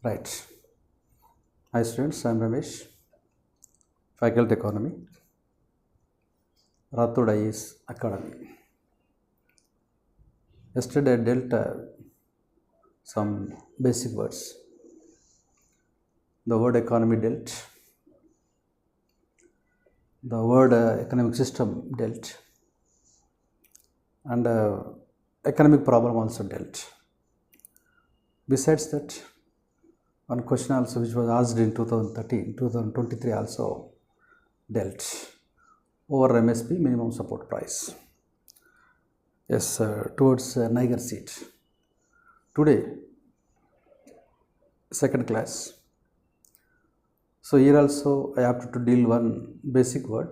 Right. Hi students, I am Ramesh, Faculty Economy, Rathoda is Academy. Yesterday I dealt some basic words. The word economy dealt, the word economic system dealt, and economic problem also dealt. Besides that, one question also which was asked in 2013, 2023 also dealt over MSP, minimum support price. Yes, towards Niger seat. Today, second class. So here also I have to deal one basic word.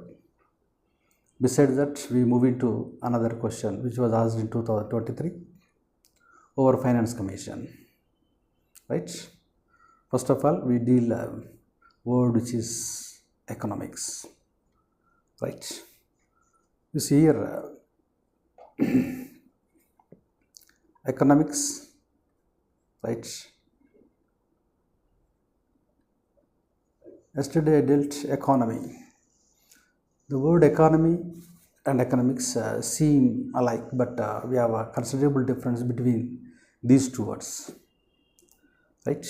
Besides that, we move into another question which was asked in 2023 over finance commission. Right? First of all, we deal word which is economics. Right? You see here economics, right? Yesterday I dealt economy. The word economy and economics seem alike, but we have a considerable difference between these two words, right?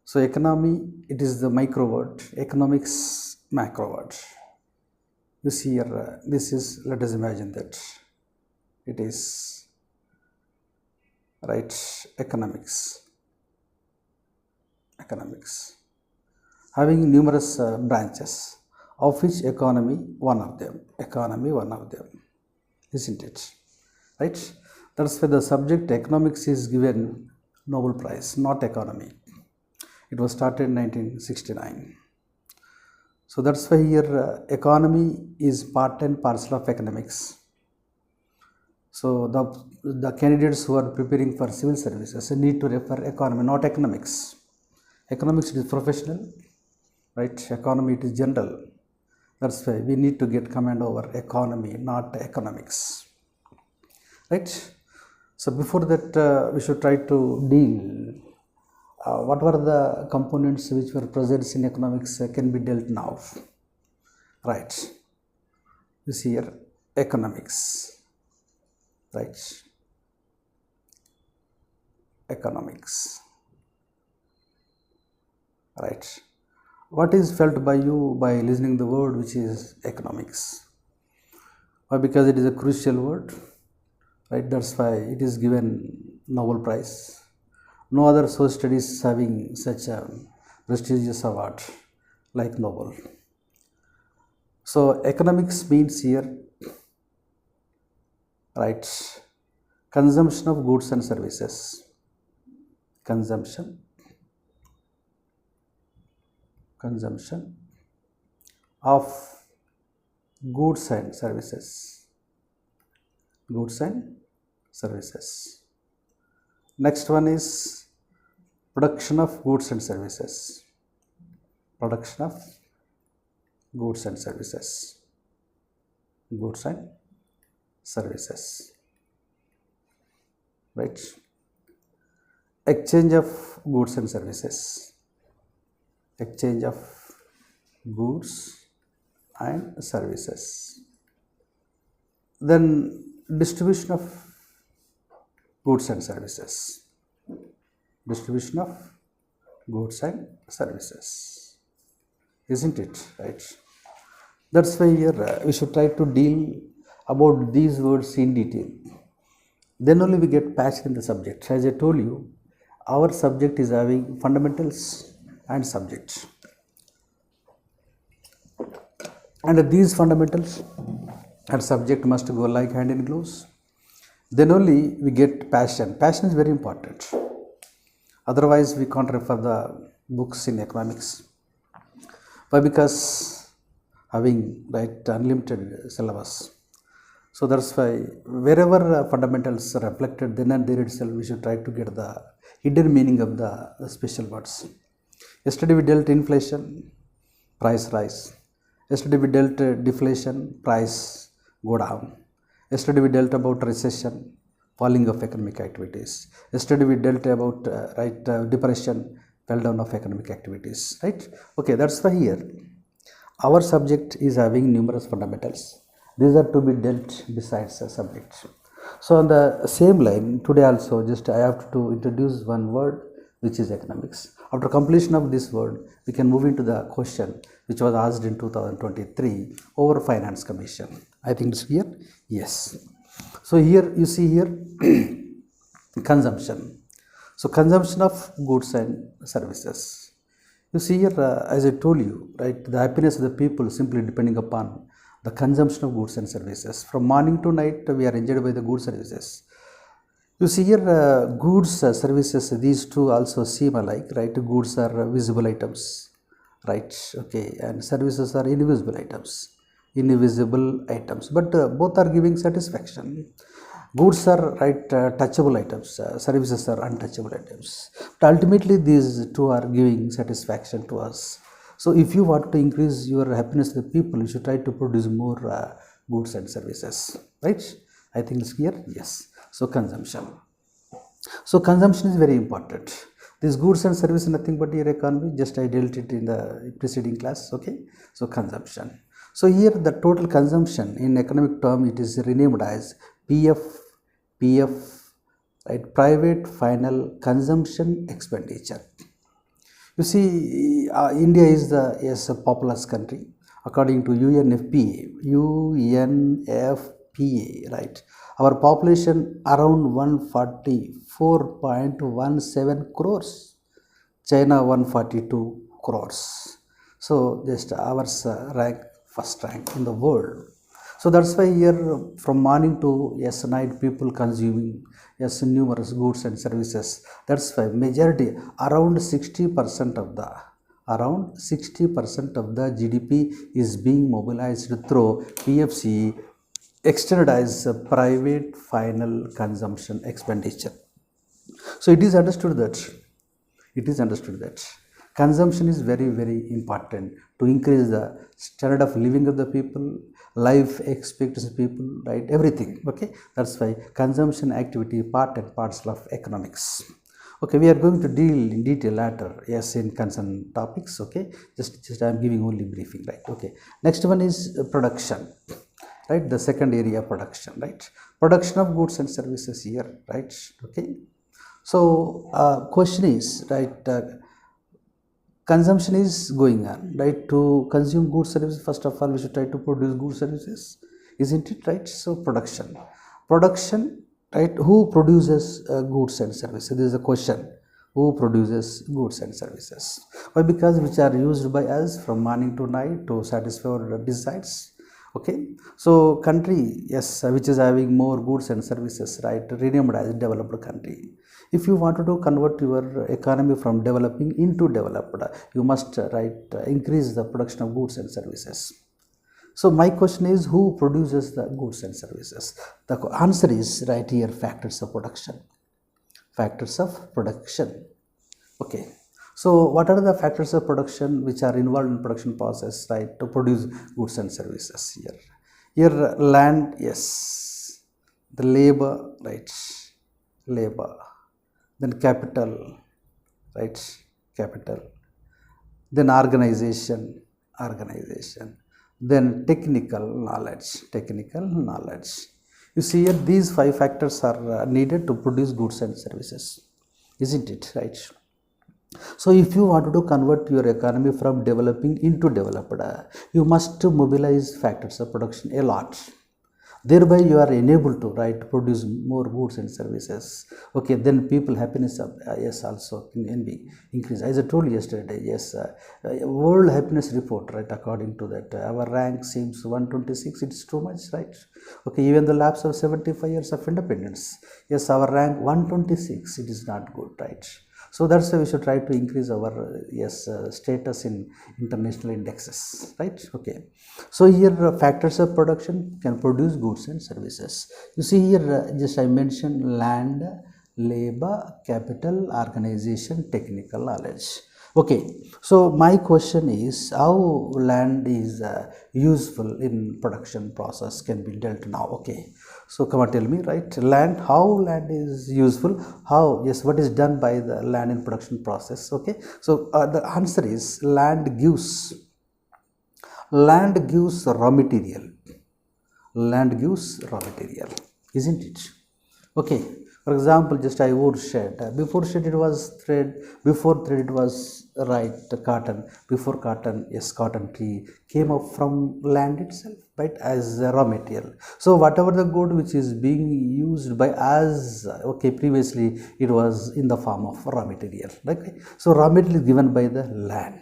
So economy, it is the micro word, economics, macro word. You see here, this is, let us imagine that it is, right, economics, having numerous branches, of which economy one of them, isn't it? Right? That's why the subject economics is given Nobel Prize, not economy. It was started in 1969. So that's why here economy is part and parcel of economics. So the candidates who are preparing for civil services need to refer economy, not economics. Economics is professional, right? Economy it is general. That's why we need to get command over economy, not economics, right? So before that, we should try to deal what were the components which were present in economics can be dealt now, right? You see here economics, right? Economics, right? What is felt by you by listening the word which is economics? Why? Because it is a crucial word, right? That's why it is given Nobel Prize. No other source studies having such a prestigious award like Nobel. So economics means here, right, consumption of goods and services. Consumption of goods and services. Next one is production of goods and services. Right? Exchange of goods and services. Then distribution of goods and services. Isn't it? Right? That's why here we should try to deal about these words in detail. Then only we get patched in the subject. As I told you, our subject is having fundamentals and subject. And these fundamentals and subject must go like hand in gloves. Then only we get passion. Passion is very important. Otherwise, we can't refer the books in economics. Why? Because having unlimited syllabus. So that's why wherever fundamentals are reflected, then and there itself we should try to get the hidden meaning of the special words. Yesterday we dealt inflation, price rise. Yesterday we dealt deflation, price go down. Yesterday we dealt about recession, falling of economic activities. Yesterday we dealt about depression, fell down of economic activities, right? Okay, that's why here our subject is having numerous fundamentals. These are to be dealt besides the subject. So on the same line, today also just I have to introduce one word, which is economics. After completion of this word, we can move into the question which was asked in 2023 over Finance Commission. I think it's here. Yes. So here you see here consumption. So consumption of goods and services. You see here, as I told you, right, the happiness of the people simply depending upon the consumption of goods and services. From morning to night, we are enjoyed by the goods services. You see here, goods, services, these two also seem alike, right? Goods are visible items, right? Okay, and services are invisible items, but both are giving satisfaction. Goods are touchable items, services are untouchable items. But ultimately, these two are giving satisfaction to us. So, if you want to increase your happiness with people, you should try to produce more goods and services, right? I think it's clear. Yes. So, consumption. So, consumption is very important. These goods and services nothing but your economy. Just I dealt it in the preceding class. Okay. So, consumption. So, here the total consumption in economic term it is renamed as PF, right? Private final consumption expenditure. You see, India is a populous country according to UNFPA, right? Our population around 144.17 crores, China 142 crores. So just ours rank first rank in the world. So that's why here from morning to night people consuming numerous goods and services. That's why majority around 60% of the GDP is being mobilized through PFC, extended as private final consumption expenditure. So it is understood that consumption is very, very important to increase the standard of living of the people, life expectancy of people, right? Everything. Okay, that's why consumption activity part and parcel of economics. Okay, we are going to deal in detail later, in concerned topics. Okay, just I am giving only briefing, right? Okay, next one is production, right? The second area, production, right? Production of goods and services here, right? Okay, so question is, right? Consumption is going on, right? To consume goods services, first of all, we should try to produce goods services, isn't it, right? So production, right? Who produces goods and services? This is a question. Who produces goods and services? Why? Because which are used by us from morning to night to satisfy our desires. Okay, so country, which is having more goods and services, right? Renamed as developed country. If you want to convert your economy from developing into developed, you must increase the production of goods and services. So my question is, who produces the goods and services? The answer is right here, factors of production. Okay, so what are the factors of production which are involved in production process, right, to produce goods and services? Here land, the labor, right, then capital, right, then organization, then technical knowledge. You see here, these 5 factors are needed to produce goods and services, isn't it, right? So if you want to convert your economy from developing into developed, you must mobilize factors of production a lot. Thereby you are enabled to produce more goods and services. Okay, then people happiness also can be increased. As I told you yesterday, World Happiness Report, right, according to that our rank seems 126. It's too much, right? Okay, even the lapse of 75 years of independence, our rank 126. It is not good, right? So that's why we should try to increase our status in international indexes, right? Okay, so here factors of production can produce goods and services. You see here, just I mentioned land, labor, capital, organization, technical knowledge. Okay, so my question is, how land is useful in production process can be dealt now. Okay, So come on, tell me, right? Land, how land is useful? How? Yes, what is done by the land in production process? Okay. So the answer is land gives raw material. Land gives raw material, isn't it? Okay. For example, just I wore shed. Before shed it was thread. Before thread it was right cotton. Before cotton, yes, cotton tree came up from land itself, right, as a raw material. So whatever the good which is being used by us, okay, previously it was in the form of raw material. Okay. So raw material is given by the land.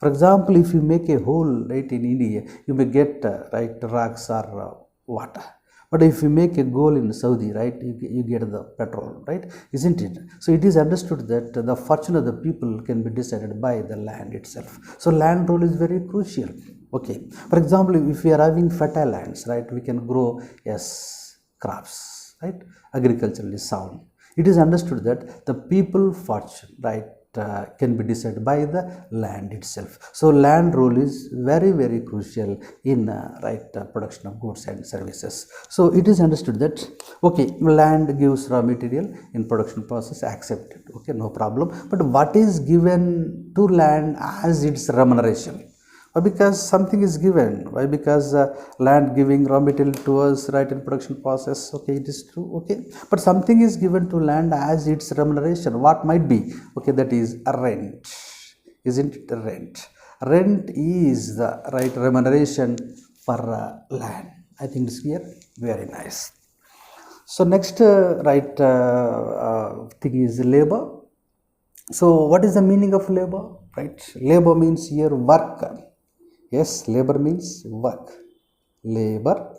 For example, if you make a hole right in India, you may get right rocks or water. But if you make a goal in Saudi, right, you get the petrol, right, isn't it? So it is understood that the fortune of the people can be decided by the land itself. So land role is very crucial. Okay. For example, if we are having fertile lands, right, we can grow, yes, crops, right, agriculturally sound. It is understood that the people fortune, right, can be decided by the land itself. So land role is very, very crucial in production of goods and services. So it is understood that okay, land gives raw material in production process, accepted, okay, no problem. But what is given to land as its remuneration? Because something is given. Why? Because land giving raw material to us, right, in production process, okay, it is true, okay, but something is given to land as its remuneration. What might be? Okay, that is a rent, isn't it? Rent is the right remuneration for land. I think it's clear. Very nice. So next thing is labor. So what is the meaning of labor? Right, labor means here work. Yes, labor means work. Labor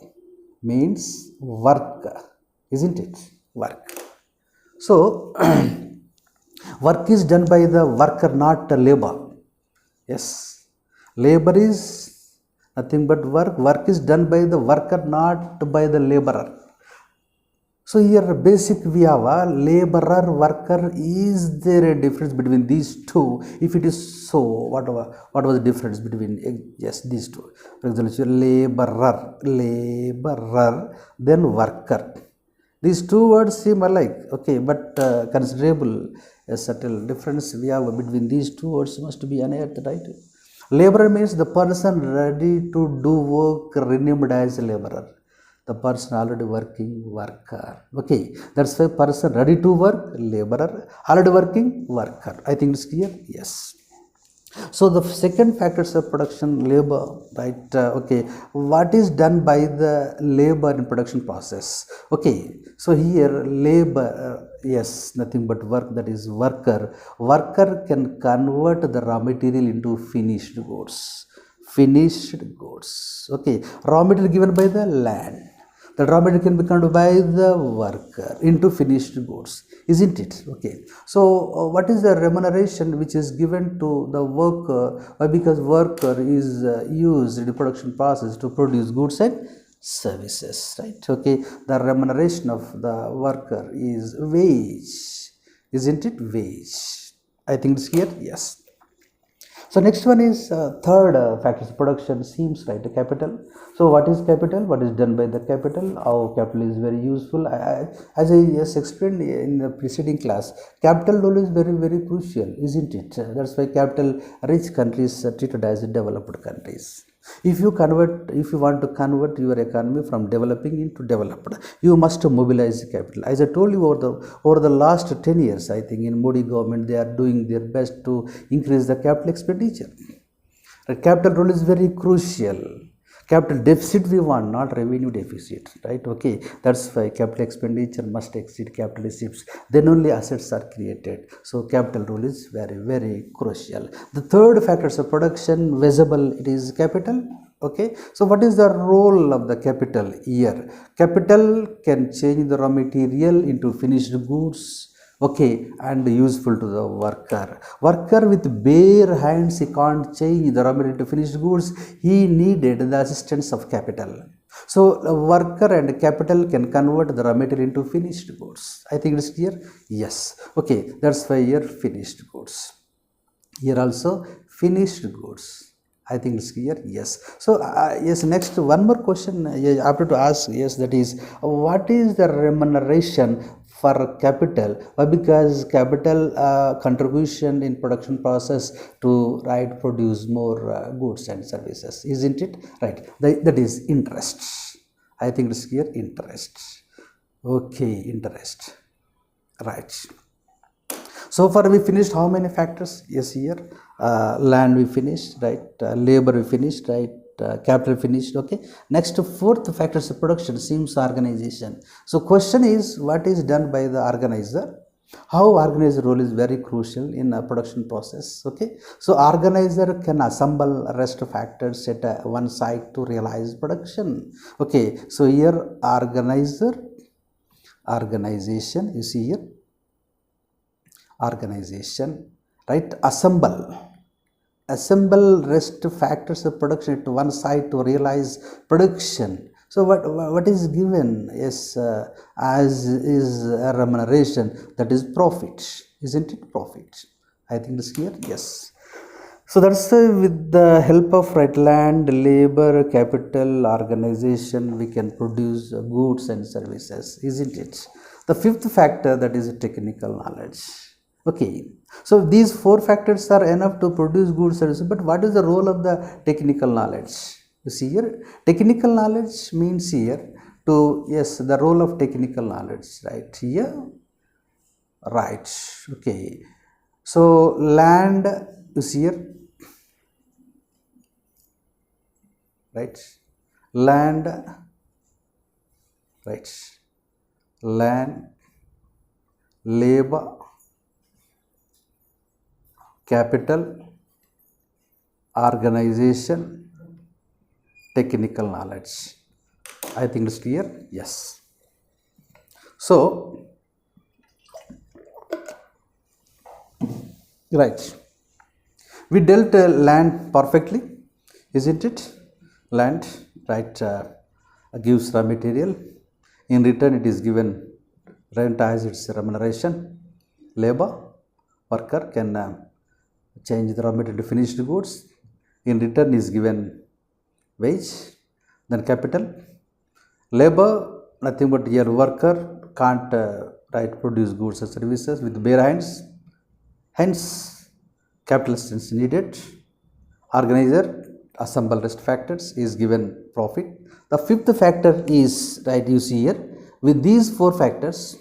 means work, isn't it? Work. So, work is done by the worker, not labor. Yes, labor is nothing but work. Work is done by the worker, not by the laborer. So here basic we have a laborer, worker. Is there a difference between these two? If it is so, what was the difference between, yes, these two? For example, laborer, then worker. These two words seem alike, okay, but considerable a subtle difference we have between these two words must be unearthed, right? Laborer means the person ready to do work renamed as a laborer. The person already working, worker. Okay, that's why person ready to work, laborer, already working, worker. I think it's clear. Yes. So the second factors of production, labor, right? Okay, what is done by the labor in production process? Okay, so here labor, yes, nothing but work, that is worker. Worker can convert the raw material into finished goods. Okay, raw material given by the land. The raw material can be converted by the worker into finished goods, isn't it? Okay. So what is the remuneration which is given to the worker? Because worker is used in the production process to produce goods and services, right? Okay. The remuneration of the worker is wage, isn't it? Wage. I think it's here. Yes. So next one is third factors of production seems, right, capital. So what is capital? What is done by the capital? How capital is very useful. As I just explained in the preceding class, capital role is very, very crucial, isn't it? That's why capital rich countries are treated as developed countries. If you want to convert your economy from developing into developed, you must mobilize capital. As I told you, over the last 10 years, I think in Modi government, they are doing their best to increase the capital expenditure. The capital role is very crucial. Capital deficit we want, not revenue deficit, right? Okay, that's why capital expenditure must exceed capital receipts. Then only assets are created. So capital role is very, very crucial. The third factors of production, visible, it is capital. Okay, so what is the role of the capital here? Capital can change the raw material into finished goods. Okay, and useful to the worker. Worker with bare hands, he can't change the raw material to finished goods. He needed the assistance of capital. So the worker and capital can convert the raw material into finished goods. I think it's clear. Yes. Okay, that's why here finished goods. Here also finished goods. I think it's clear. Yes. So yes, next one more question I have to ask. Yes, that is, what is the remuneration for capital? Why? Because capital contribution in production process to produce more goods and services, isn't it? Right. That is interest. I think it's clear. Interest. Okay, interest. Right. So far we finished how many factors? Yes, here land we finished, right? Labor we finished, right? Capital finished. Okay. Next, fourth factors of production seems organization. So question is, what is done by the organizer? How organizer role is very crucial in a production process. Okay. So organizer can assemble rest factors at one side to realize production. Okay. So here organization, you see here, organization, right? Assemble rest factors of production at one side to realize production. So what is given is as is a remuneration, that is profit, isn't it? Profit. I think it's clear. Yes. So that's with the help of land, labor, capital, organization, we can produce goods and services, isn't it? The fifth factor, that is technical knowledge. Okay, so these four factors are enough to produce goods and services, but what is the role of the technical knowledge? You see here, technical knowledge means here to, yes, the role of technical knowledge, right here, right? Okay, so land is here, right? Land, right? Land, labor, capital, organization, technical knowledge. I think it's clear. Yes. So right, we dealt land perfectly, isn't it? Land, right, gives raw material. In return, it is given rent as its remuneration. Labor, worker can change the raw material to finished goods. In return is given wage. Then capital. Labor, nothing but your worker can't produce goods or services with bare hands. Hence, capital assistance needed. Organizer, assemble rest factors, is given profit. The fifth factor is, right, you see here, with these four factors,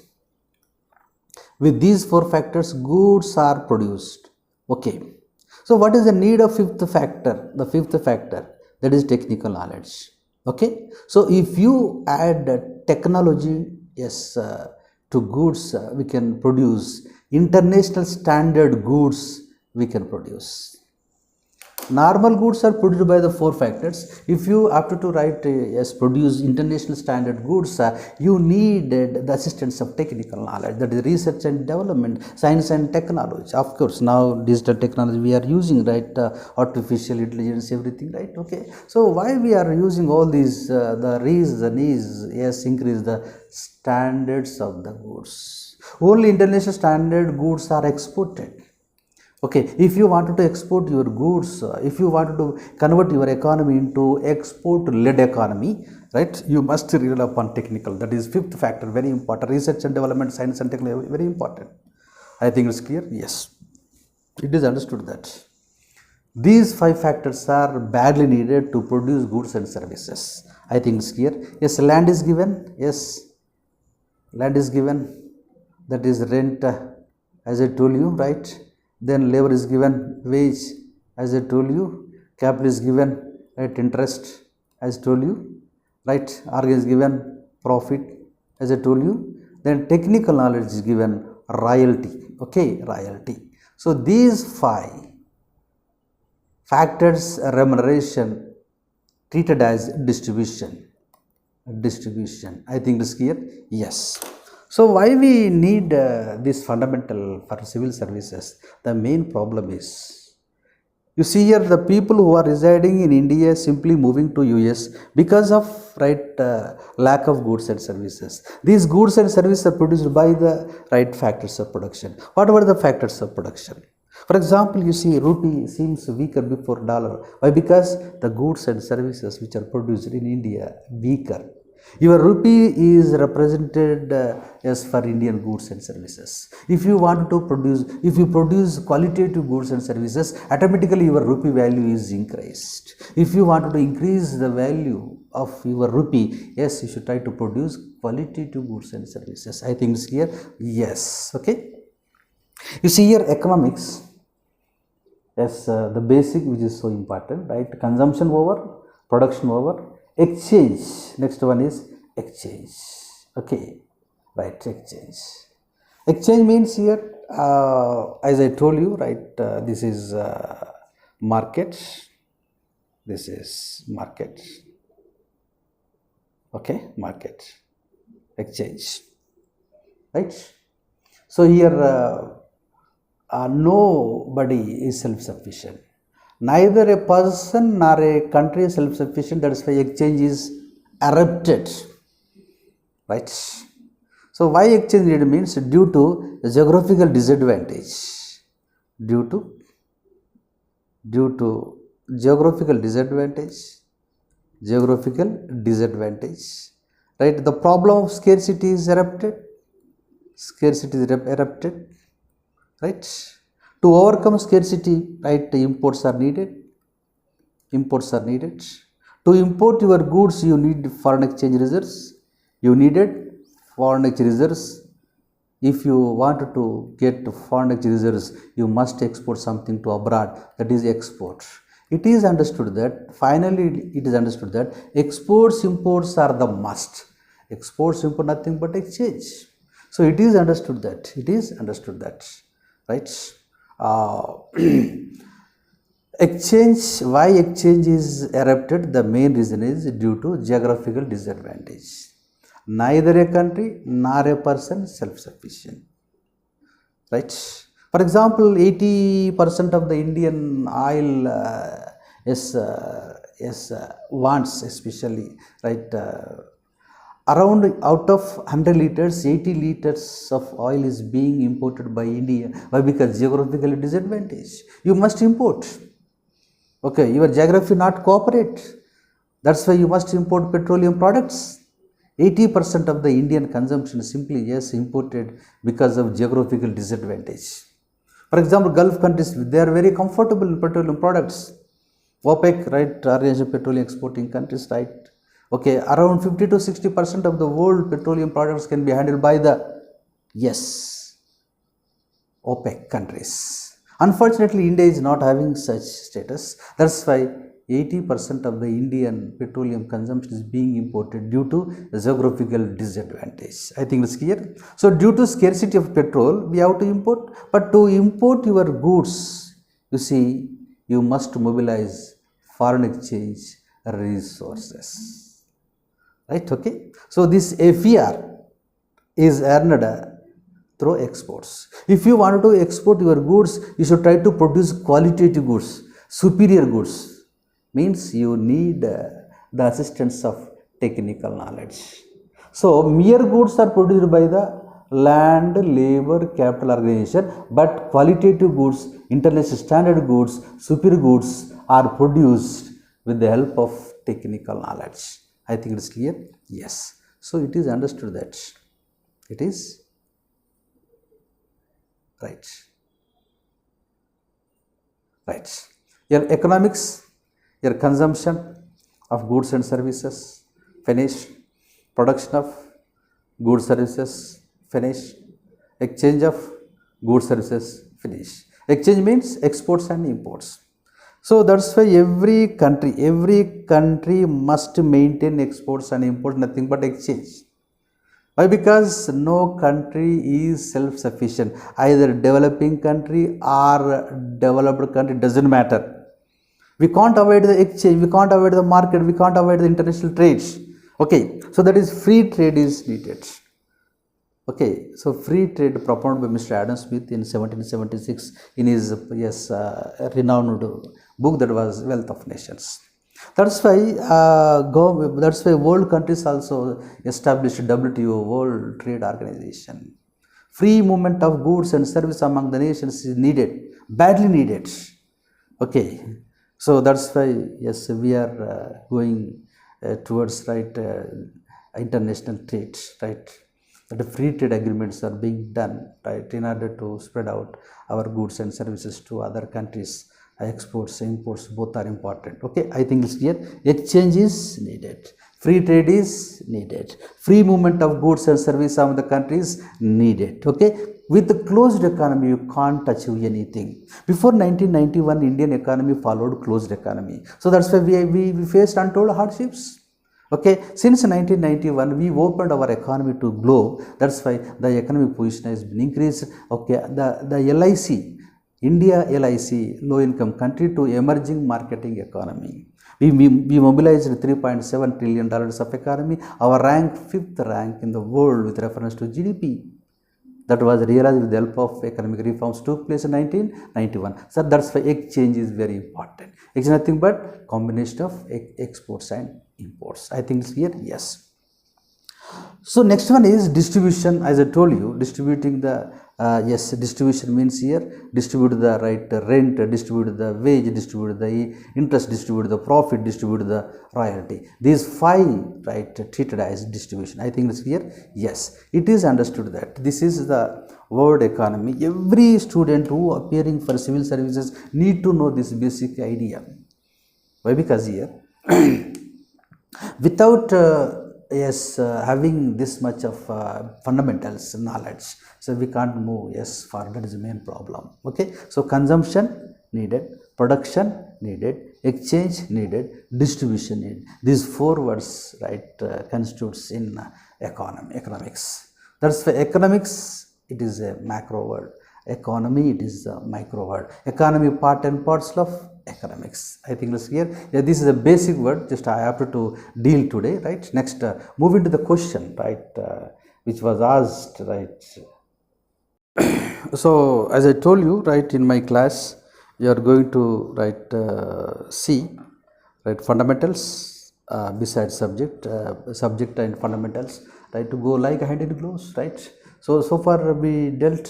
goods are produced. Okay. So what is the need of fifth factor? The fifth factor, that is technical knowledge. Okay. So if you add technology, yes, to goods, we can produce international standard goods, we can produce. Normal goods are produced by the four factors. If you have to yes, produce international standard goods, you needed the assistance of technical knowledge, that is research and development, science and technology. Of course, now digital technology we are using, right? Artificial intelligence, everything, right? Okay. So why we are using all these? The reason is, yes, increase the standards of the goods. Only international standard goods are exported. Okay, if you wanted to export your goods, if you wanted to convert your economy into export-led economy, right, you must rely upon technical. That is fifth factor, very important. Research and development, science and technology, very important. I think it's clear. Yes, it is understood that these five factors are badly needed to produce goods and services. I think it's clear. Yes, land is given. Yes, land is given. That is rent, as I told you, right? Then labor is given, wage, as I told you. Capital is given, right, interest, as I told you, right? RG is given, profit, as I told you. Then technical knowledge is given, royalty. Okay, royalty. So these five factors, remuneration, treated as distribution. I think this is clear. Yes. So why we need this fundamental for civil services? The main problem is, you see here, the people who are residing in India simply moving to US because of lack of goods and services. These goods and services are produced by the factors of production. What were the factors of production? For example, you see rupee seems weaker before dollar. Why? Because the goods and services which are produced in India weaker. Your rupee is represented as for Indian goods and services. If you want to produce, if you produce qualitative goods and services, automatically your rupee value is increased. If you want to increase the value of your rupee, yes, you should try to produce qualitative goods and services. I think it's here. Yes. Okay. You see here economics. Yes, the basic which is so important, right? Consumption over, production over, exchange. Next one is exchange. Okay, right? Exchange. Exchange means here, as I told you, right? This is market. This is market. Okay, market. Exchange. Right? So here. Nobody is self-sufficient. Neither a person nor a country is self-sufficient. That is why exchange is erupted. Right? So why exchange needed means due to geographical disadvantage. Due to geographical disadvantage. Right? The problem of scarcity is erupted. Right? To overcome scarcity, right, imports are needed. To import your goods, you need foreign exchange reserves. If you want to get foreign exchange reserves, you must export something to abroad. That is export. It is understood that, finally it is understood that exports, imports are the must. Exports, import, nothing but exchange. So it is understood that. Right? Exchange, why exchange is erupted? The main reason is due to geographical disadvantage. Neither a country nor a person self-sufficient. Right? For example, 80% of the Indian oil wants, especially, right? Around out of 100 liters, 80 liters of oil is being imported by India. Why? Because geographical disadvantage. You must import. Okay, your geography not cooperate. That's why you must import petroleum products. 80% of the Indian consumption is simply, yes, imported because of geographical disadvantage. For example, Gulf countries, they are very comfortable in petroleum products. OPEC, right, Organization Petroleum Exporting Countries, right? Okay, around 50 to 60% of the world petroleum products can be handled by the, yes, OPEC countries. Unfortunately, India is not having such status. That's why 80% of the Indian petroleum consumption is being imported due to geographical disadvantage. I think it's clear. So, due to scarcity of petrol, we have to import. But to import your goods, you see, you must mobilize foreign exchange resources. Right? Okay. So, this FER is earned through exports. If you want to export your goods, you should try to produce qualitative goods, superior goods. Means you need the assistance of technical knowledge. So, mere goods are produced by the land, labor, capital organization, but qualitative goods, international standard goods, superior goods are produced with the help of technical knowledge. I think it is clear. Yes. So, it is understood that it is right. Your economics, your consumption of goods and services, finished. Production of goods services, finished. Exchange of goods services, finished. Exchange means exports and imports. So that's why every country must maintain exports and imports, nothing but exchange. Why? Because no country is self-sufficient. Either developing country or developed country, doesn't matter. We can't avoid the exchange, we can't avoid the market, we can't avoid the international trades. Okay, so that is free trade is needed. Okay, so free trade propounded by Mr. Adam Smith in 1776 in his renowned book that was Wealth of Nations. That's why world countries also established WTO, World Trade Organization. Free movement of goods and service among the nations is needed, badly needed. Okay, so that's why yes, we are going towards international trade, right? The free trade agreements are being done, right, in order to spread out our goods and services to other countries. Exports, imports, both are important. Okay, I think it's clear. Exchange is needed, free trade is needed, free movement of goods and service among the countries needed. Okay, with the closed economy you can't achieve anything. Before 1991 Indian economy followed closed economy, so that's why we faced untold hardships. Okay, since 1991 we opened our economy to globe, that's why the economic position has been increased. Okay, the LIC, India LIC, low income country to emerging marketing economy, we mobilized $3.7 trillion of economy, our rank 5th rank in the world with reference to GDP. That was realized with the help of economic reforms took place in 1991. So that's why exchange is very important. It's nothing but combination of exports and imports. I think it's here, yes. So next one is distribution. As I told you, distributing the yes, distribution means here distribute the rent, distribute the wage, distribute the interest, distribute the profit, distribute the royalty. These 5 treated as distribution. I think it's here, yes. It is understood that this is the world economy. Every student who appearing for civil services need to know this basic idea. Why? Because here without yes, having this much of fundamentals knowledge, so we can't move yes far. That is the main problem. Okay, so consumption needed, production needed, exchange needed, distribution needed. These 4 words constitutes in economics. That's why economics, it is a macro word. Economy, it is a micro word. Economy part and parcel of economics. I think it's here. Yeah, this is a basic word, just I have to deal today, right? Next, move into the question, which was asked, right? So as I told you, right, in my class you are going to see fundamentals besides subject and fundamentals, right, to go like hand in gloves, right? So far we dealt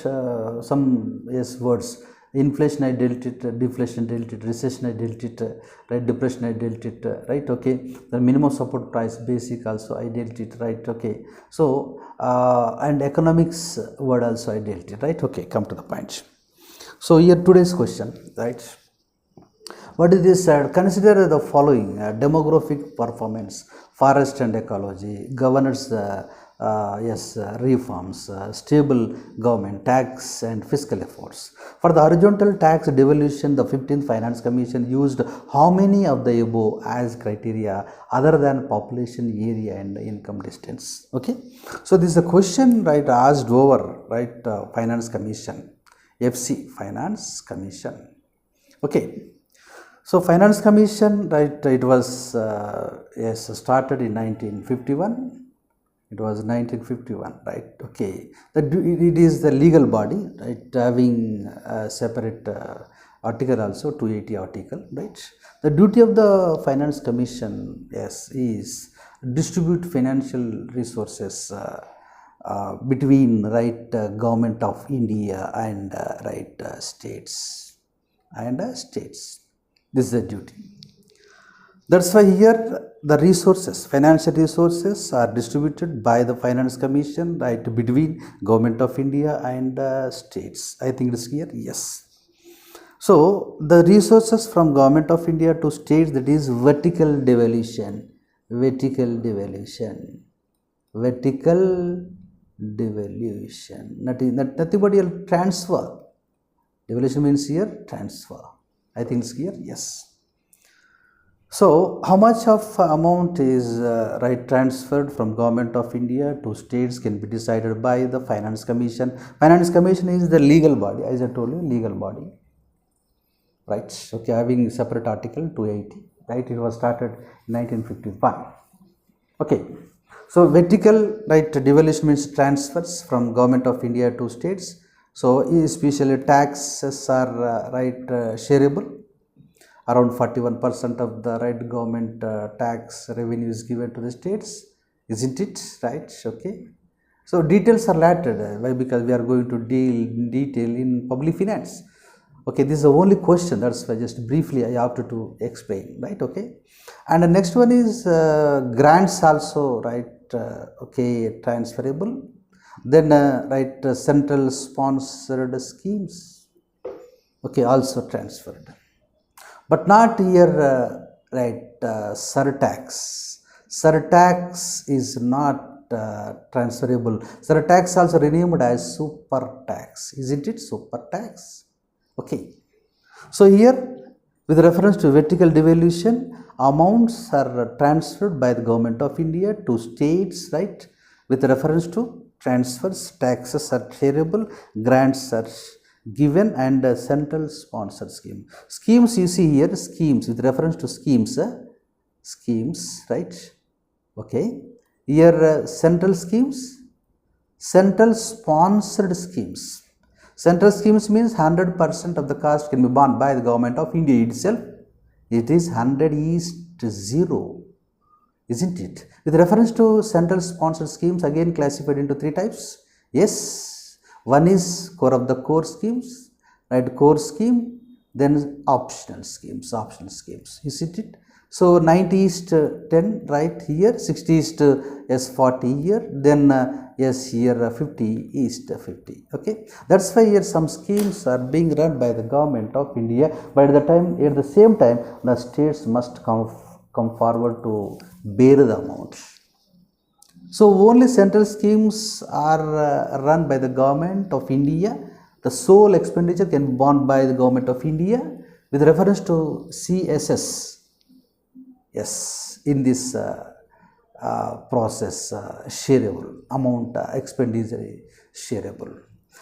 some yes words. Inflation I dealt it, deflation I dealt it, recession I dealt it, right, depression I dealt it, right? Okay, the minimum support price, basic also I dealt it, right? Okay, so and economics word also I dealt it, right? Okay, come to the point. So here today's question, right? What is this? Consider the following demographic performance, forest and ecology, governance reforms, stable government, tax and fiscal efforts. For the horizontal tax devolution, the 15th Finance Commission used how many of the above as criteria other than population, area and income distance? Okay, so this is a question asked over Finance Commission, FC Finance Commission. Okay, so Finance Commission, it was yes, started in 1951. It was 1951, right? Okay, it is the legal body, right, having a separate article also, 280 article, right? The duty of the Finance Commission, yes, is distribute financial resources between government of India and states states. This is the duty. That's why here the resources, financial resources are distributed by the Finance Commission, right, between Government of India and states. I think it's clear, yes. So the resources from Government of India to states, that is vertical devolution, vertical devolution, vertical devolution, nothing but your transfer. Devolution means here transfer. I think it's clear, yes. So how much of amount is transferred from Government of India to states can be decided by the Finance Commission. Finance Commission is the legal body, as I told you, legal body, right? Okay, having separate article 280, right? It was started in 1951. Okay, so vertical devolution means transfers from Government of India to states. So especially taxes are shareable. Around 41% of the government tax revenue is given to the states, isn't it, right? Okay, So details are later. Why? Because we are going to deal in detail in public finance. Okay, this is the only question. That's why just briefly I have to explain, right? Okay, and the next one is grants also, right? Okay, transferable. Then right, central sponsored schemes. Okay, also transferred, but not here. Right, surtax. Surtax is not transferable. Surtax also renamed as super tax, isn't it? Super tax. Okay, so here with reference to vertical devolution, amounts are transferred by the government of India to states, right? With reference to transfers, taxes are shareable, grants are given, and central sponsored scheme. Schemes you see here, schemes with reference to schemes, schemes, right? Okay, here central schemes, central sponsored schemes. Central schemes means 100% of the cost can be borne by the government of India itself. It is 100:0, isn't it? With reference to central sponsored schemes, again classified into 3 types. Yes, one is core of the core schemes, right? Core scheme, then optional schemes, isn't it? So 90:10, right here, 60:40 here, then yes here 50:50. Okay, that's why here some schemes are being run by the government of India, but at the same time the states must come forward to bear the amount. So only central schemes are run by the government of India. The sole expenditure can be borne by the government of India. With reference to CSS, yes, in this process, shareable amount, expenditure shareable.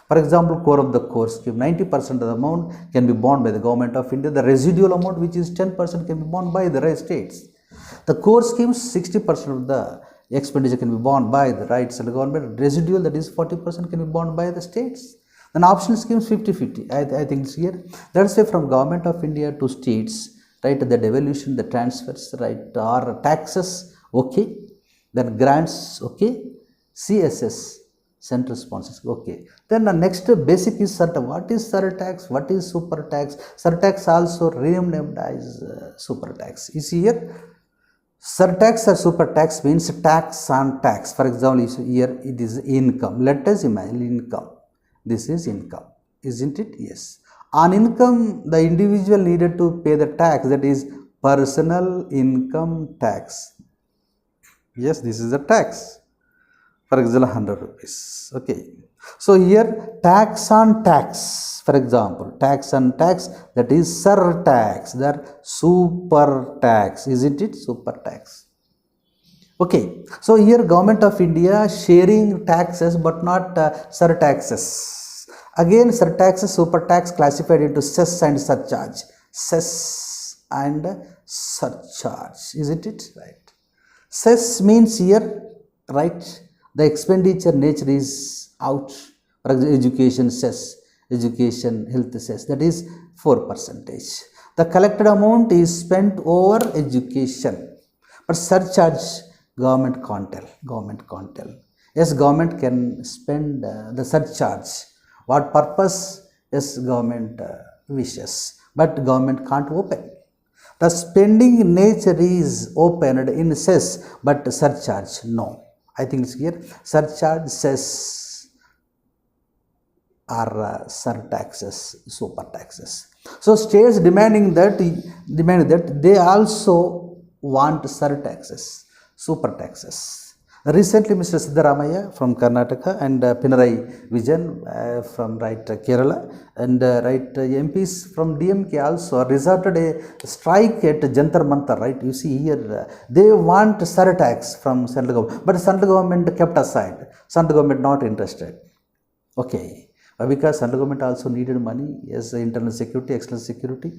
For example, core of the core scheme, 90% of the amount can be borne by the government of India. The residual amount, which is 10%, can be borne by the states. The core schemes, 60% of the expenditure can be borne by the right central government. Residual, that is 40%, can be borne by the states. Then optional schemes, 50-50. I think it's here. That's why from government of India to states, right, the devolution, the transfers, right, or taxes, okay, then grants, okay, CSS, central sponsors, okay. Then the next basic is surtax. What is surtax? What is super tax? Surtax also renamed as super tax. You see here, surtax or super tax means tax on tax. For example, here it is income. Let us imagine income. This is income, isn't it? Yes. On income, the individual needed to pay the tax, that is personal income tax. Yes, this is the tax. For example, 100 rupees. Okay. So here tax on tax. For example, tax on tax, that is surtax. That super tax, isn't it? Super tax. Okay. So here government of India sharing taxes but not surtaxes. Again, surtaxes, super tax classified into cess and surcharge. Cess and surcharge, isn't it? Right. Cess means here, right, the expenditure nature is out. For example, education cess, education health cess, that is 4%. The collected amount is spent over education. But surcharge, government can't tell. Yes, government can spend the surcharge. What purpose? Yes, government wishes, but government can't open. The spending nature is opened in cess, but surcharge, no. I think it's here. Surcharge, cess are surtaxes, super taxes. So states demanding that they also want surtaxes, super taxes. Recently, Mr. Siddaramaiah from Karnataka and Pinarayi Vijayan from Kerala and MPs from DMK also resorted a strike at Jantar Mantar. Right, you see here they want surtax from central government, but central government kept aside. Central government not interested. Okay, because central government also needed money as internal security, external security.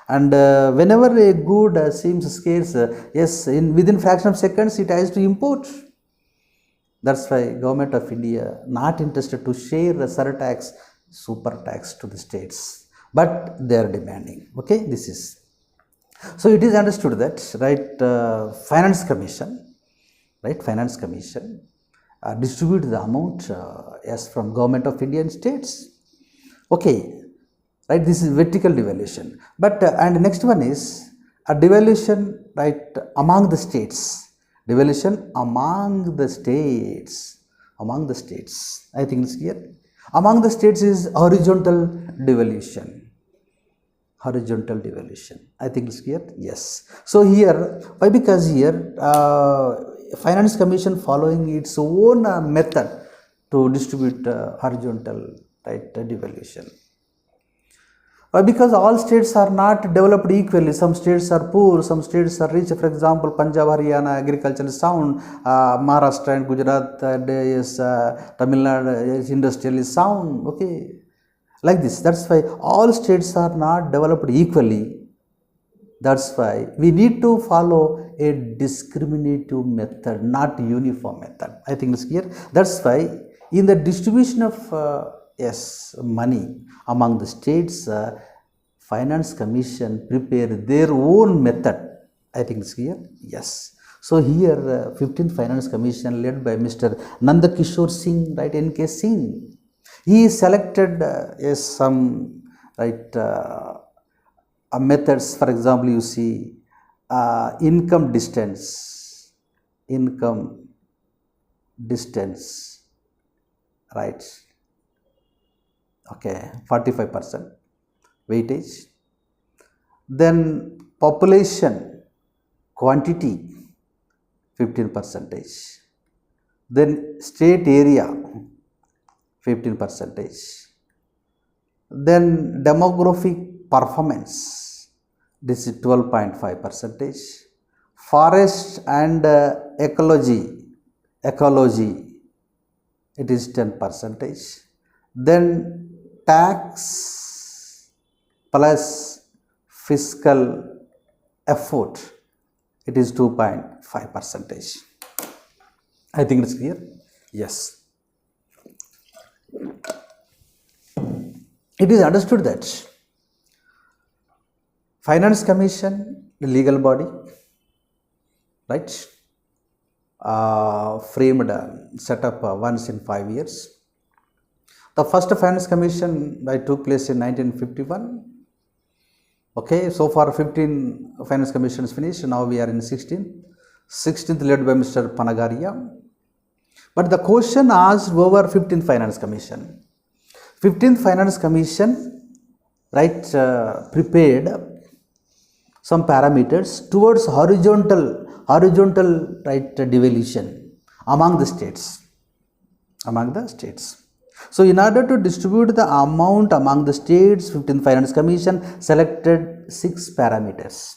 And whenever a good seems scarce, yes, within fraction of seconds it has to import. That's why government of India not interested to share the surtax, super tax to the states, but they are demanding. Okay, this is. So it is understood that, right, Finance Commission, distribute the amount yes, from government of India and states. Okay, right, this is vertical devaluation. But and next one is a devaluation, right, among the states. Devaluation among the states. Among the states. I think it's here. Among the states is horizontal devaluation. Horizontal devaluation. I think it's clear. Yes. So here, why? Because here Finance Commission following its own method to distribute horizontal, right, devaluation. Why? Because all states are not developed equally. Some states are poor, some states are rich. For example, Punjab, Haryana, agriculture is sound. Maharashtra and Gujarat, yes, Tamil Nadu, is industrial is sound. Okay. Like this. That's why all states are not developed equally. That's why we need to follow a discriminative method, not uniform method. I think it's clear. That's why in the distribution of yes, money among the states, Finance Commission prepare their own method. I think it's clear. Yes. So here 15th Finance Commission led by Mr. Nandakishore Singh, right, N.K. Singh. He selected yes, some, right, methods. For example, you see income distance, right, okay, 45% weightage. Then population quantity 15%. Then state area 15%. Then demographic performance, this is 12.5%. Forest and ecology, it is 10%. Then tax plus fiscal effort, it is 2.5%. I think it's clear. Yes. It is understood that Finance Commission, the legal body, right, framed, set up once in 5 years. The first Finance Commission, right, took place in 1951. Okay, so far 15 Finance Commissions finished. Now we are in 16th led by Mr. Panagaria. But the question asked over 15th Finance Commission. 15th Finance Commission, right, prepared some parameters towards horizontal, right, devaluation among the states. So in order to distribute the amount among the states, 15th Finance Commission selected 6 parameters.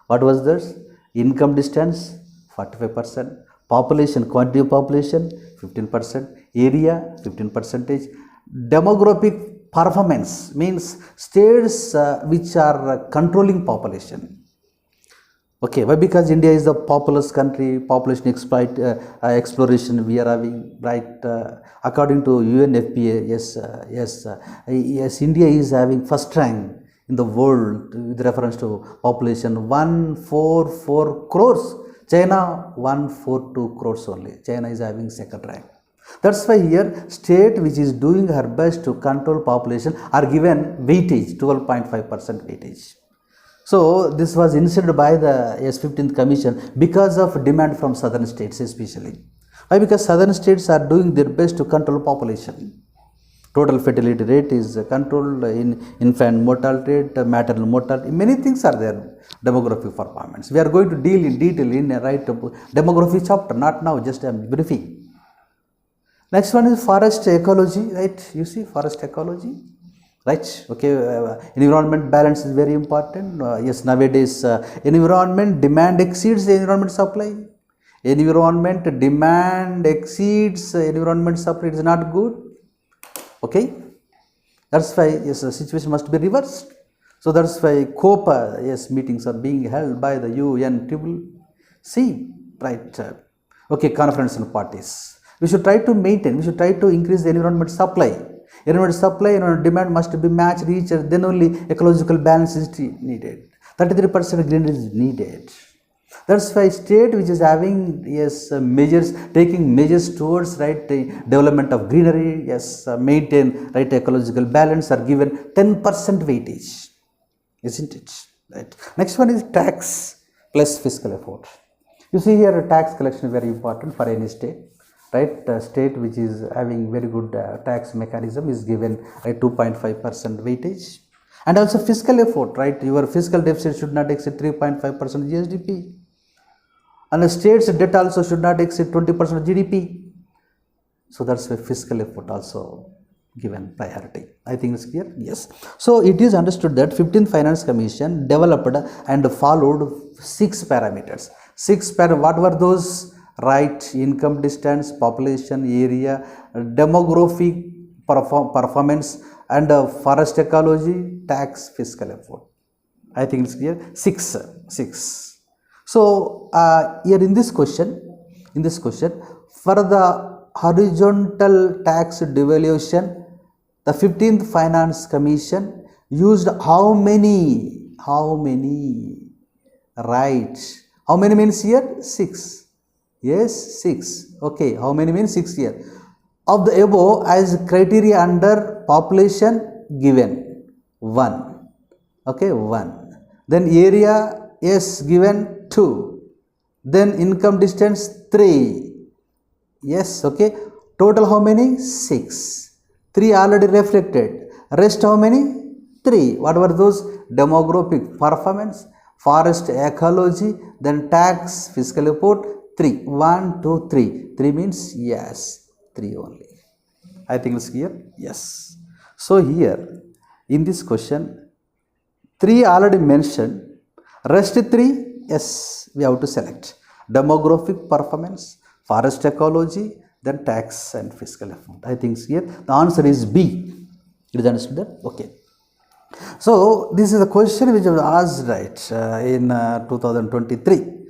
What was this? Income distance 45%, population, quantity of population 15%, area 15%, demographic performance means states which are controlling population. Okay, why? Because India is a populous country, population exploration we are having, right, according to UNFPA, yes, India is having first rank in the world with reference to population, 144 crores. China 142 crores only. China is having second rank. That's why here state which is doing her best to control population are given weightage, 12.5% weightage. So this was initiated by the 15th Commission because of demand from southern states especially. Why? Because southern states are doing their best to control population. Total fertility rate is controlled, in infant mortality rate, maternal mortality, many things are there. Demographic performance. We are going to deal in detail in a right demography chapter, not now, just a briefing. Next one is forest ecology, right? You see forest ecology, right? Okay, environment balance is very important. Yes, nowadays environment demand exceeds the environment supply. Environment demand exceeds environment supply. It is not good. Okay, that's why yes, the situation must be reversed. So that's why COPA, yes, meetings are being held by the UNFCCC, right? Okay, conference and parties. We should try to maintain, we should try to increase the environment supply. Environment supply and demand must be matched, then only ecological balance is needed. 33% greenery is needed. That's why state which is having yes measures, taking measures towards right the development of greenery, yes maintain right ecological balance are given 10% weightage, isn't it? Right. Next one is tax plus fiscal effort. You see here tax collection is very important for any state, right? State which is having very good tax mechanism is given right 2.5% weightage, and also fiscal effort, right? Your fiscal deficit should not exceed 3.5% GSDP, and the state's debt also should not exceed 20% of GDP. So that's why fiscal effort also given priority. I think it's clear. Yes. So it is understood that 15th Finance Commission developed and followed 6 parameters. What were those? Right, income, distance, population, area, demographic performance, and forest ecology, tax, fiscal effort. I think it's clear. Six. So here in this question, for the horizontal tax devaluation, the 15th Finance Commission used how many? Right. How many means here? 6. Yes, 6. Okay. How many means 6 here? Of the above as criteria under population given 1. Okay, 1. Then area, yes, given 2. Then income distance 3. Yes, okay. Total how many? 6. 3 already reflected. Rest how many? 3. What were those? Demographic performance, forest ecology, then tax, fiscal effort, 3. 1, 2, 3. 3 means yes, 3 only. I think it's clear. Yes. So here in this question, 3 already mentioned. Rest 3, yes, we have to select. Demographic performance, forest ecology, then tax and fiscal effort. I think it's here. The answer is B. It is understood that? Okay. So this is a question which I was asked right in 2023.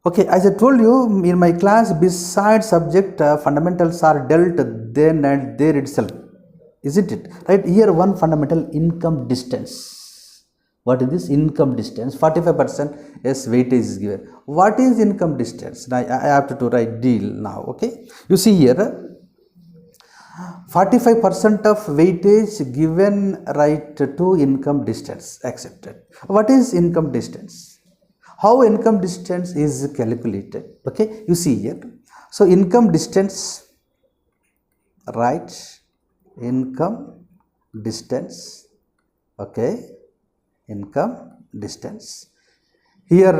Okay, as I told you in my class, besides subject fundamentals are dealt then and there itself, isn't it? Right, here one fundamental, income distance. What is this? Income distance, 45% yes weightage is given. What is income distance? Now I have to write deal now. Okay, you see here 45% of weightage given right to income distance accepted. What is income distance? How income distance is calculated? Okay, you see here. So income distance, right? Income distance. Okay, income distance. Here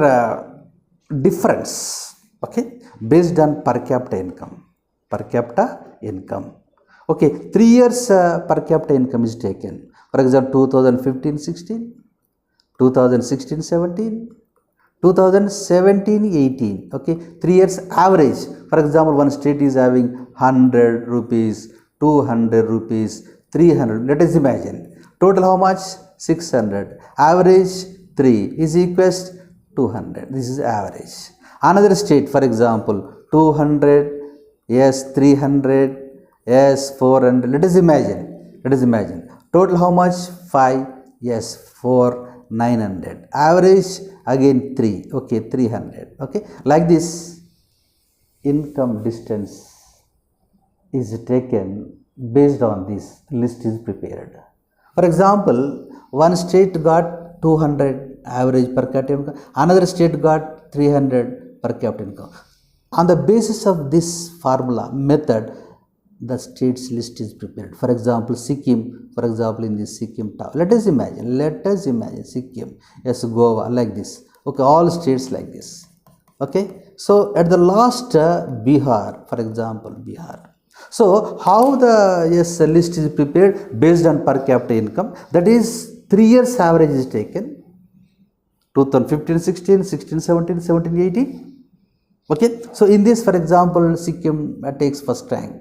difference. Okay, based on per capita income. Per capita income. Okay, 3 years per capita income is taken. For example, 2015-16, 2016-17. 2017-18, okay, 3 years average. For example, one state is having 100 rupees, 200 rupees, 300. Let us imagine. Total how much? 600. Average 3 is equals 200. This is average. Another state, for example, 200, yes, 300, yes, 400. Let us imagine. Total how much? 5, yes, 4, 900. Average again 3, okay, 300. Okay, like this income distance is taken based on this list is prepared. For example, one state got 200 average per capita income, another state got 300 per capita income. On the basis of this formula method, the states list is prepared. For example, Sikkim, for example, in this Sikkim town. Let us imagine Sikkim, yes, Goa, like this. Okay, all states like this. Okay, so at the last Bihar, for example, Bihar. So how the yes list is prepared based on per capita income? That is 3 years average is taken. 2015-16, 16-17, 17-18. Okay, so in this, for example, Sikkim takes first rank.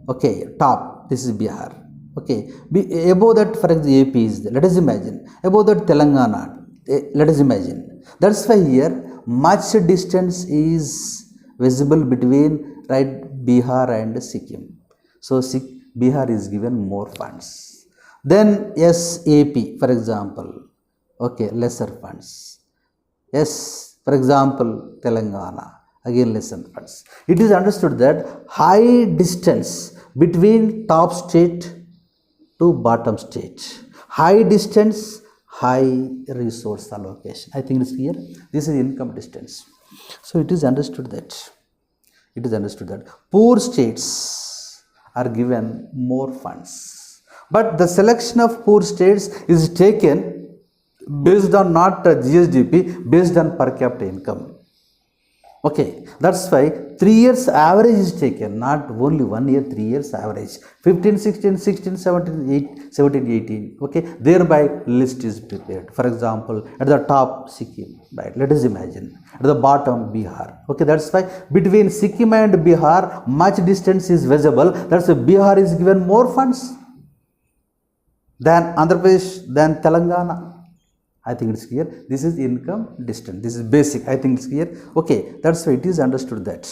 Okay, top, this is Bihar. Okay, above that, for example, AP is there. Let us imagine. Above that, Telangana. Let us imagine. That's why here much distance is visible between right Bihar and Sikkim. So Bihar is given more funds. Then yes, AP, for example. Okay, lesser funds. Yes, For example, Telangana, again listen first. It is understood that high distance between top state to bottom state, high distance, high resource allocation. I think it's clear. This is income distance. So it is understood that poor states are given more funds, but the selection of poor states is taken based on not GSDP, based on per capita income. Okay, that's why 3 years average is taken, not only 1 year, 3 years average. 15, 16, 16, 17, 18. Okay, thereby list is prepared. For example, at the top Sikkim, right? Let us imagine. At the bottom Bihar. Okay, that's why between Sikkim and Bihar, much distance is visible. That's why Bihar is given more funds than Andhra Pradesh, than Telangana. I think it's clear. This is income distance. This is basic. I think it's clear. Okay, that's why it is understood that.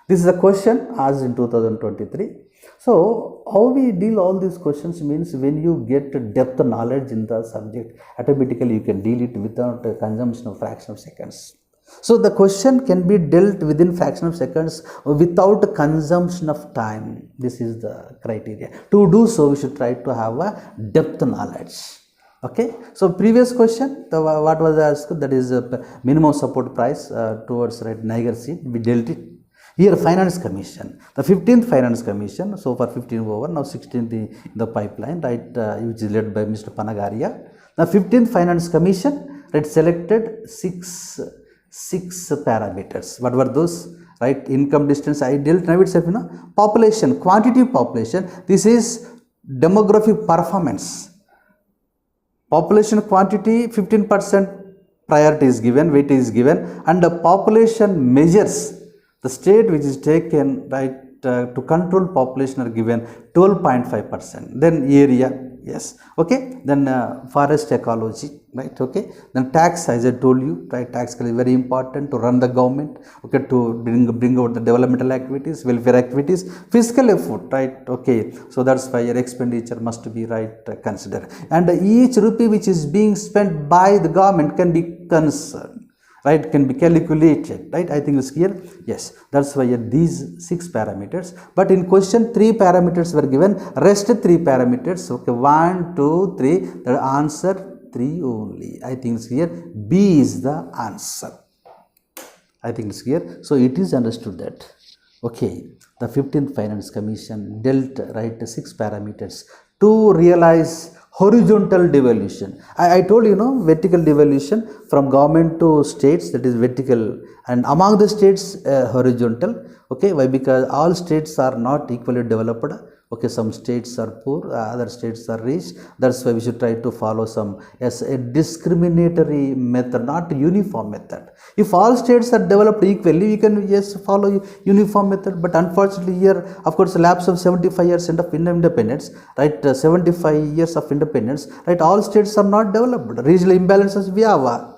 This is a question asked in 2023. So, how we deal all these questions means when you get depth knowledge in the subject, automatically you can deal it without a consumption of fraction of seconds. So, the question can be dealt within fraction of seconds without consumption of time. This is the criteria. To do so, we should try to have a depth knowledge. Okay, so previous question, what was asked, that is minimum support price towards right Niger seed, we dealt it. Here Finance Commission, the 15th Finance Commission, so far 15 over, now 16th in the pipeline, right, which is led by Mr. Panagaria. The 15th Finance Commission, right, selected six parameters. What were those? Right, income distance, I dealt now itself, population, quantity of population, this is demographic performance. Population quantity 15% priority is given, weight is given, and the population measures the state which is taken right to control population are given 12.5%. Then area, yes, okay. Then forest ecology, right, okay. Then tax, as I told you, right, tax is very important to run the government, okay, to bring out the developmental activities, welfare activities, fiscal effort, right, okay. So that's why your expenditure must be right considered, and each rupee which is being spent by the government can be concerned, right, can be calculated, right. I think it's clear. Yes, that's why these 6 parameters, but in question 3 parameters were given, rest 3 parameters, okay, 1, 2, 3, the answer 3 only. I think it's clear. B is the answer. I think it's clear. So it is understood that, okay, the 15th Finance Commission dealt right 6 parameters to realize horizontal devolution. I told you, vertical devolution from government to states, that is vertical, and among the states horizontal. Okay, why? Because all states are not equally developed. Okay, some states are poor, other states are rich. That's why we should try to follow some a discriminatory method, not uniform method. If all states are developed equally, we can follow uniform method. But unfortunately, here, of course, lapse of 75 years of independence, right? 75 years of independence, right? All states are not developed. Regional imbalances we have.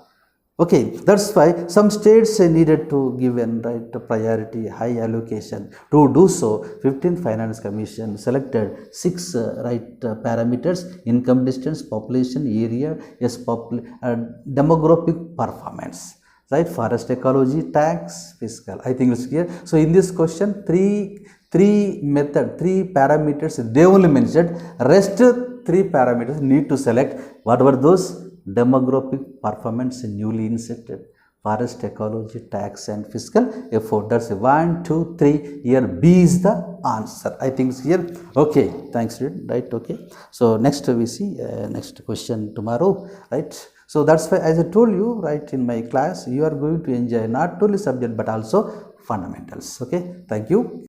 Okay, that's why some states needed to give right priority, high allocation. To do so, 15th Finance Commission selected 6 right parameters: income distance, population, area, yes, demographic performance, right, forest ecology, tax, fiscal. I think it's clear. So in this question, three parameters they only mentioned. Rest 3 parameters need to select. What were those? Demographic performance newly inserted, forest ecology, tax, and fiscal effort. That's 1, 2, 3. Here B is the answer. I think it's here. Okay, thanks, right? Okay, so next we see next question tomorrow, right? So that's why, as I told you, right, in my class, you are going to enjoy not only subject but also fundamentals. Okay, thank you.